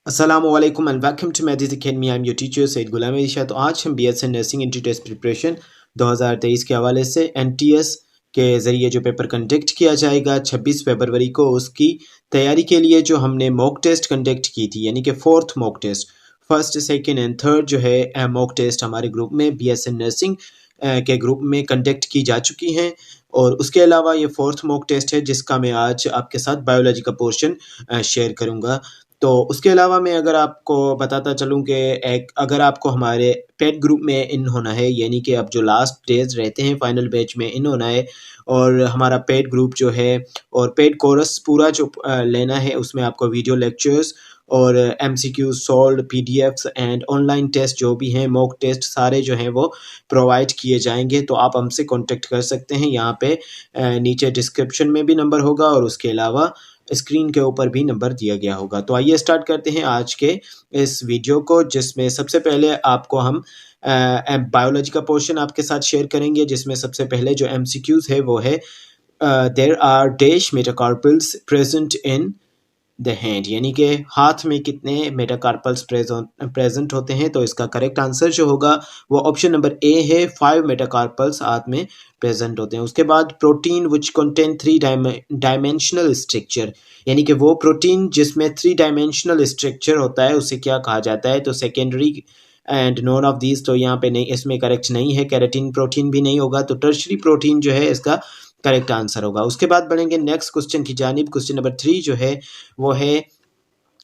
Assalamualaikum and welcome to Medis Academy. I'm your teacher Syed गुलाम इरशाद। तो आज हम BSc nursing entry test preparation 2023 के हवाले से NTS के ज़रिए जो पेपर कंडक्ट किया जाएगा 26 फरवरी को, उसकी तैयारी के लिए जो हमने मॉक टेस्ट कंडक्ट की थी, यानी कि fourth mock test, first second and third जो है मॉक टेस्ट हमारे ग्रुप में BSc नर्सिंग के ग्रुप में कंडक्ट की जा चुकी हैं। और उसके अलावा ये फोर्थ मॉक टेस्ट है जिसका मैं आज आपके साथ बायोलॉजी का पोर्शन शेयर करूँगा। तो उसके अलावा मैं अगर आपको बताता चलूँ कि अगर आपको हमारे पेड ग्रुप में इन होना है, यानी कि अब जो लास्ट डेज रहते हैं फाइनल बैच में इन होना है, और हमारा पेड ग्रुप जो है और पेड कोर्स पूरा जो लेना है, उसमें आपको वीडियो लेक्चर्स और MCQ solve PDFs and online test जो भी हैं, मॉक टेस्ट सारे जो हैं वो प्रोवाइड किए जाएंगे। तो आप हमसे कांटेक्ट कर सकते हैं। यहाँ पे नीचे डिस्क्रिप्शन में भी नंबर होगा और उसके अलावा स्क्रीन के ऊपर भी नंबर दिया गया होगा। तो आइए स्टार्ट करते हैं आज के इस वीडियो को, जिसमें सबसे पहले आपको हम बायोलॉजी का पोर्शन आपके साथ शेयर करेंगे, जिसमें सबसे पहले जो MCQs है वो है there are dash metacarpals present in the hand, यानी कि हाथ में कितने मेटाकार्पल्स प्रेजेंट होते हैं। तो इसका करेक्ट आंसर जो होगा वो ऑप्शन नंबर ए है, 5 मेटाकार्पल्स हाथ में प्रेजेंट होते हैं। उसके बाद protein which contain 3 dimensional structure, यानी कि वो प्रोटीन जिसमें 3 डायमेंशनल स्ट्रक्चर होता है उसे क्या कहा जाता है। तो secondary and none of these, तो यहाँ पे नहीं, इसमें करेक्ट नहीं है। कैरेटिन प्रोटीन भी नहीं होगा, तो टर्शरी प्रोटीन जो है इसका करेक्ट आंसर होगा। उसके बाद बढ़ेंगे नेक्स्ट क्वेश्चन की जानिब। क्वेश्चन नंबर 3 जो है वो है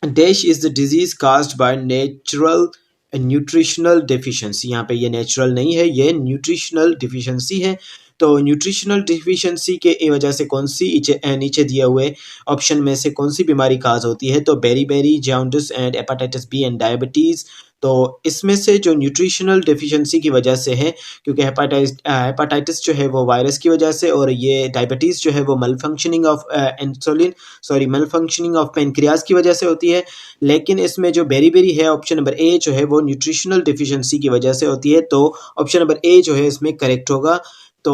dash is the disease caused by natural nutritional deficiency. यहाँ पे ये नेचुरल नहीं है, ये न्यूट्रिशनल डिफिशिएंसी है। तो न्यूट्रिशनल डिफिशिएंसी के वजह से कौन सी नीचे दिए हुए ऑप्शन में से कौन सी बीमारी काज होती है। तो बेरी jaundice and hepatitis B and diabetes. तो इसमें से जो न्यूट्रिशनल डेफिशिएंसी की वजह से है, क्योंकि हेपेटाइटिस जो है वो वायरस की वजह से, और ये डायबिटीज़ जो है वो मलफंक्शनिंग ऑफ मलफंक्शनिंग ऑफ पेनक्रियाज की वजह से होती है। लेकिन इसमें जो बेरी है ऑप्शन नंबर ए जो है वो न्यूट्रिशनल डिफिशिएंसी की वजह से होती है। तो ऑप्शन नंबर ए जो है इसमें करेक्ट होगा। तो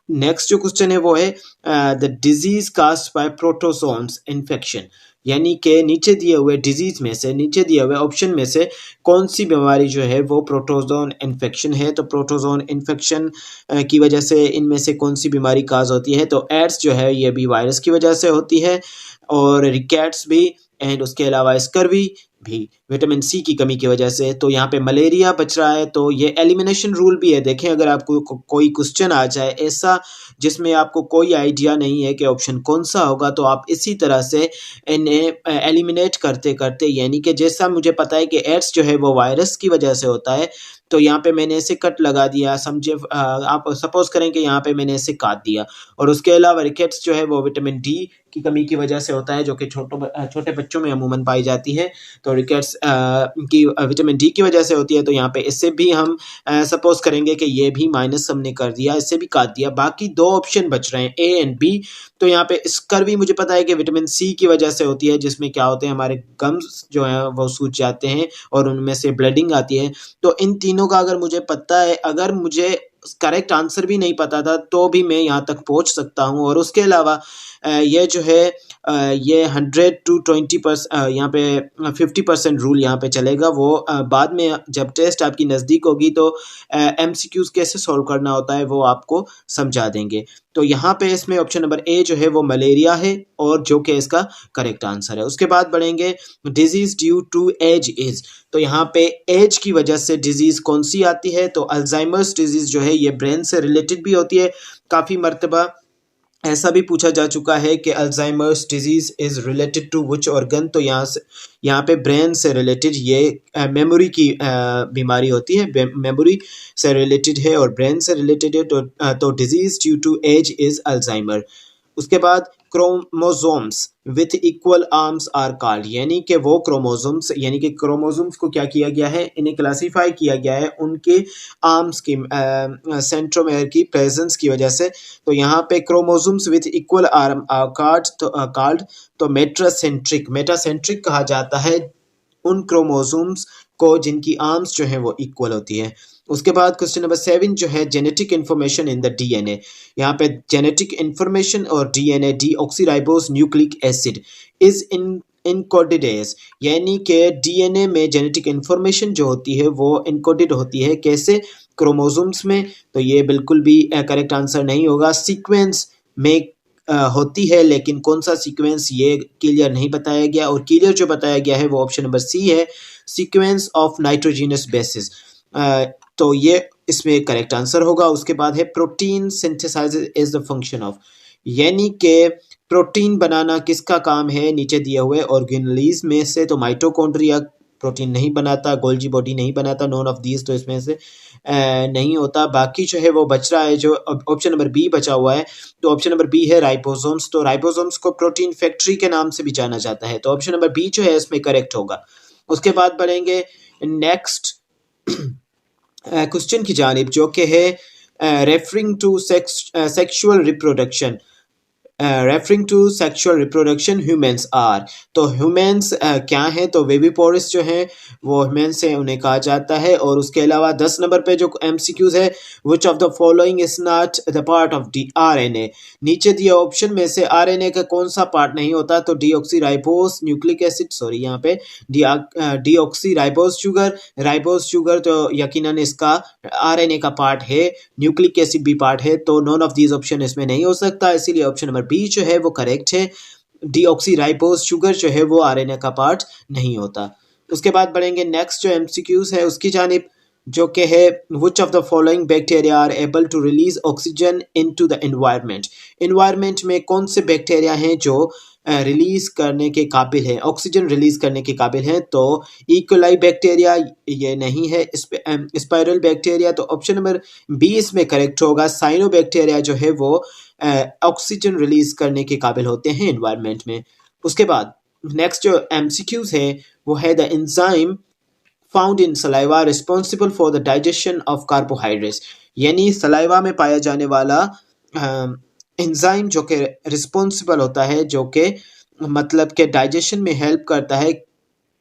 नेक्स्ट जो क्वेश्चन है वो है the disease caused bye protozoans infection, यानी कि नीचे दिए हुए डिजीज में से, नीचे दिए हुए ऑप्शन में से कौन सी बीमारी जो है वो प्रोटोजोन इन्फेक्शन है। तो प्रोटोजोन इन्फेक्शन की वजह से इनमें से कौन सी बीमारी काज होती है। तो एड्स जो है ये भी वायरस की वजह से होती है, और रिकेट्स भी, एंड उसके अलावा स्कर्वी भी विटामिन सी की कमी की वजह से। तो यहाँ पे मलेरिया बच रहा है। तो ये एलिमिनेशन रूल भी है। देखें, अगर आपको कोई क्वेश्चन आ जाए ऐसा जिसमें आपको कोई आइडिया नहीं है कि ऑप्शन कौन सा होगा, तो आप इसी तरह से इन्हें एलिमिनेट करते करते, यानी कि जैसा मुझे पता है कि एड्स जो है वो वायरस की वजह से होता है, तो यहाँ पे मैंने इसे कट लगा दिया। समझे, आप सपोज करें कि यहाँ पे मैंने इसे काट दिया। और उसके अलावा रिकेट्स जो है वो विटामिन डी की कमी की वजह से होता है, जो कि छोटे बच्चों में अमूमन पाई जाती है। तो रिकेट्स की विटामिन डी की वजह से होती है। तो यहाँ पे इससे भी हम सपोज करेंगे कि ये भी माइनस हमने कर दिया, इससे भी काट दिया। बाकी 2 ऑप्शन बच रहे हैं, ए एंड बी। तो यहाँ पे स्कर्वी मुझे पता है कि विटामिन सी की वजह से होती है, जिसमें क्या होते हैं, हमारे गम्स जो हैं वो सूज जाते हैं और उनमें से ब्लीडिंग आती है। तो इन तीनों का अगर मुझे पता है, अगर मुझे करेक्ट आंसर भी नहीं पता था तो भी मैं यहाँ तक पहुँच सकता हूँ। और उसके अलावा ये जो है ये 100 to 20%, यहाँ पे 50% रूल यहाँ पे चलेगा। वो बाद में जब टेस्ट आपकी नज़दीक होगी तो MCQs कैसे सॉल्व करना होता है वो आपको समझा देंगे। तो यहाँ पे इसमें ऑप्शन नंबर ए जो है वो मलेरिया है, और जो कि इसका करेक्ट आंसर है। उसके बाद बढ़ेंगे disease due to age is. तो यहाँ पे एज की वजह से डिजीज कौन सी आती है। तो अल्जाइमर्स डिजीज जो है ये ब्रेन से रिलेटेड भी होती है। काफ़ी मर्तबा ऐसा भी पूछा जा चुका है कि Alzheimer's disease is related to which organ. तो यहाँ पे ब्रेन से रिलेटेड ये मेमोरी की बीमारी होती है, मेमोरी से रिलेटेड है और ब्रेन से रिलेटेड है। तो disease due to age is Alzheimer. उसके बाद chromosomes with equal arms are called, यानी कि वो क्रोमोसोम्स, यानी कि क्रोमोसोम्स को क्या किया गया है, इन्हें क्लासीफाई किया गया है उनके आर्म्स की सेंट्रोमेयर की प्रेजेंस की वजह से। तो यहाँ पे chromosomes with equal arm are called तो मेटासेंट्रिक कहा जाता है उन क्रोमोसोम्स को जिनकी आर्म्स जो है वो इक्वल होती है। उसके बाद क्वेश्चन नंबर 7 जो है genetic information in the DNA. यहाँ पे जेनेटिक इन्फॉर्मेशन और DNA deoxyribose nucleic acid is encoded, यानी कि डीएनए में जेनेटिक इंफॉर्मेशन जो होती है वो इनकोडेड होती है, कैसे? क्रोमोसोम्स में। तो ये बिल्कुल भी करेक्ट आंसर नहीं होगा। सीक्वेंस में होती है, लेकिन कौन सा सीक्वेंस ये क्लियर नहीं बताया गया, और क्लियर जो बताया गया है वो ऑप्शन नंबर सी है, सीक्वेंस ऑफ नाइट्रोजीनस बेसिस। तो ये इसमें करेक्ट आंसर होगा। उसके बाद है protein synthesises is the function of, यानी कि प्रोटीन बनाना किसका काम है? नीचे दिए हुए ऑर्गेनेलीज में से तो माइटोकॉन्ड्रिया प्रोटीन नहीं बनाता, गोल्जी बॉडी नहीं बनाता, नॉन ऑफ दीज तो इसमें से नहीं होता। बाकी जो है वो बच रहा है, जो ऑप्शन नंबर बी बचा हुआ है, तो ऑप्शन नंबर बी है राइबोसोम्स। तो राइबोसोम्स को प्रोटीन फैक्ट्री के नाम से भी जाना जाता है, तो ऑप्शन नंबर बी जो है इसमें करेक्ट होगा। उसके बाद बढ़ेंगे नेक्स्ट क्वेश्चन की जानिब, जो कि है referring to sexual reproduction, referring to sexual reproduction humans are. तो ह्यूमन्स क्या हैं? तो वेविपोरस जो हैं वो ह्यूमन्स हैं, उन्हें कहा जाता है। और उसके अलावा 10 नंबर पे जो एमसीक्यूज है, which of the following is not the part of D RNA. नीचे दिए ऑप्शन में से आरएनए का कौन सा पार्ट नहीं होता? तो डीऑक्सीराइबोस न्यूक्लिक एसिड, सॉरी यहाँ पे डीऑक्सीराइबोस शुगर, राइबोस शुगर तो यकीनन इसका आरएनए का पार्ट है, न्यूक्लिक एसिड भी पार्ट है, तो नॉन ऑफ दीज ऑप्शन इसमें नहीं हो सकता, इसीलिए ऑप्शन नंबर बी जो है वो करेक्ट है। डीऑक्सीराइबोस शुगर जो है वो आरएनए का पार्ट नहीं होता। उसके बाद बढ़ेंगे नेक्स्ट जो एमसीक्यूज है उसकी जानिब, जो कि है which of the following bacteria are able to release oxygen into the environment. Environment में कौन से बैक्टीरिया हैं जो रिलीज करने के काबिल है, ऑक्सीजन रिलीज करने के काबिल हैं? तो इकोलाई बैक्टीरिया ये नहीं है, स्पाइरल बैक्टीरिया, तो ऑप्शन नंबर बी इसमें करेक्ट होगा। साइनो बैक्टीरिया जो है वो ऑक्सीजन रिलीज करने के काबिल होते हैं एनवायरनमेंट में। उसके बाद नेक्स्ट जो एमसीक्यूज है वो है the enzyme found in saliva responsible for the digestion of carbohydrates, यानी सलाइवा में पाया जाने वाला एंजाइम जो कि रिस्पॉन्सिबल होता है, जो कि मतलब के डाइजेशन में हेल्प करता है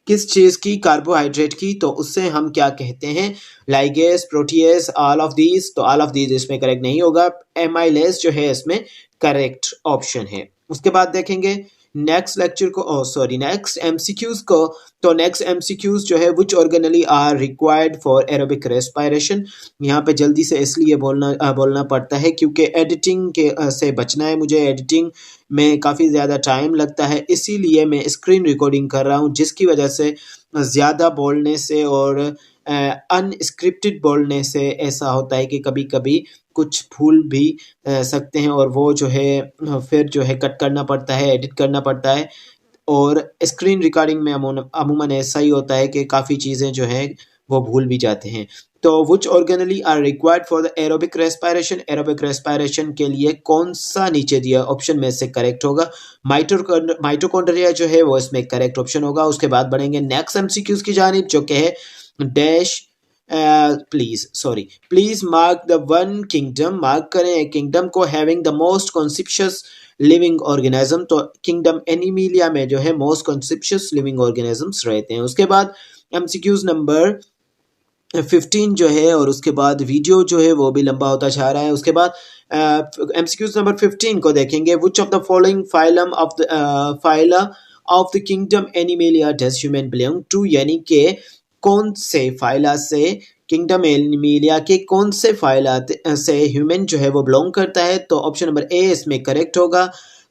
किस चीज की? कार्बोहाइड्रेट की। तो उससे हम क्या कहते हैं? Ligase, protease, all of these. तो ऑल ऑफ दीज इसमें करेक्ट नहीं होगा, एमाइलेज जो है इसमें करेक्ट ऑप्शन है। उसके बाद देखेंगे नेक्स्ट लेक्चर को, सॉरी नेक्स्ट एमसीक्यूज को। तो नेक्स्ट एमसीक्यूज जो है which organelle are required for aerobic respiration. यहाँ पे जल्दी से इसलिए बोलना पड़ता है क्योंकि एडिटिंग के से बचना है मुझे, एडिटिंग में काफ़ी ज़्यादा टाइम लगता है, इसीलिए मैं स्क्रीन रिकॉर्डिंग कर रहा हूँ, जिसकी वजह से ज़्यादा बोलने से और अनस्क्रिप्टेड बोलने से ऐसा होता है कि कभी कभी कुछ भूल भी सकते हैं, और वो जो है फिर जो है कट करना पड़ता है, एडिट करना पड़ता है। और स्क्रीन रिकॉर्डिंग में अमूमन ऐसा ही होता है कि काफ़ी चीज़ें जो हैं वो भूल भी जाते हैं। तो which organelle are required for the aerobic respiration, aerobic respiration के लिए कौन सा नीचे दिया ऑप्शन में से करेक्ट होगा? माइटोकॉन्ड्रिया जो है वो इसमें करेक्ट ऑप्शन होगा। उसके बाद बढ़ेंगे नेक्स्ट एमसीक्यूज की जानिब, जो कि है dash please mark the one kingdom. मार्क करें एक किंगडम को having the most conspicuous living organism. तो किंगडम एनिमिलिया में जो है मोस्ट कॉन्सिप्शियस लिविंग ऑर्गेनिजम्स रहते हैं। उसके बाद एमसीक्यूज नंबर 15 जो है, और उसके बाद वीडियो जो है वो भी लंबा होता जा रहा है। उसके बाद एमसीक्यूज नंबर 15 को देखेंगे, which of the following phylum of the phyla of the kingdom Animalia does human belong to, यानी कि कौन से फाइला से, किंगडम एनिमेलिया के कौन से फाइला से ह्यूमन जो है वो बिलोंग करता है? तो ऑप्शन नंबर ए इसमें करेक्ट होगा,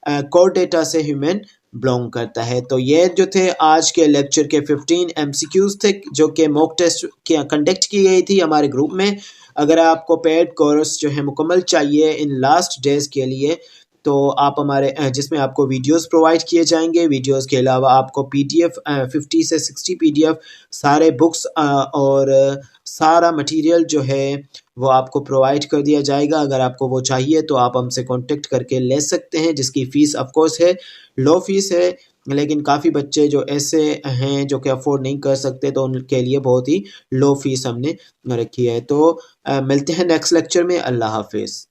कोर्डेटा से ह्यूमन बिलोंग करता है। तो ये जो थे आज के लेक्चर के 15 एमसीक्यूज थे, जो कि मॉक टेस्ट कंडक्ट की गई थी हमारे ग्रुप में। अगर आपको पेड कोर्स जो है मुकम्मल चाहिए इन लास्ट डेज के लिए, तो आप हमारे जिसमें आपको वीडियोस प्रोवाइड किए जाएंगे, वीडियोस के अलावा आपको पीडीएफ 50 से 60 पीडीएफ सारे बुक्स और सारा मटेरियल जो है वो आपको प्रोवाइड कर दिया जाएगा। अगर आपको वो चाहिए तो आप हमसे कांटेक्ट करके ले सकते हैं, जिसकी फ़ीस ऑफ कोर्स है लो फीस है, लेकिन काफ़ी बच्चे जो ऐसे हैं जो कि अफोर्ड नहीं कर सकते, तो उनके लिए बहुत ही लो फीस हमने रखी है। तो मिलते हैं नेक्स्ट लेक्चर में। अल्लाह हाफिज़।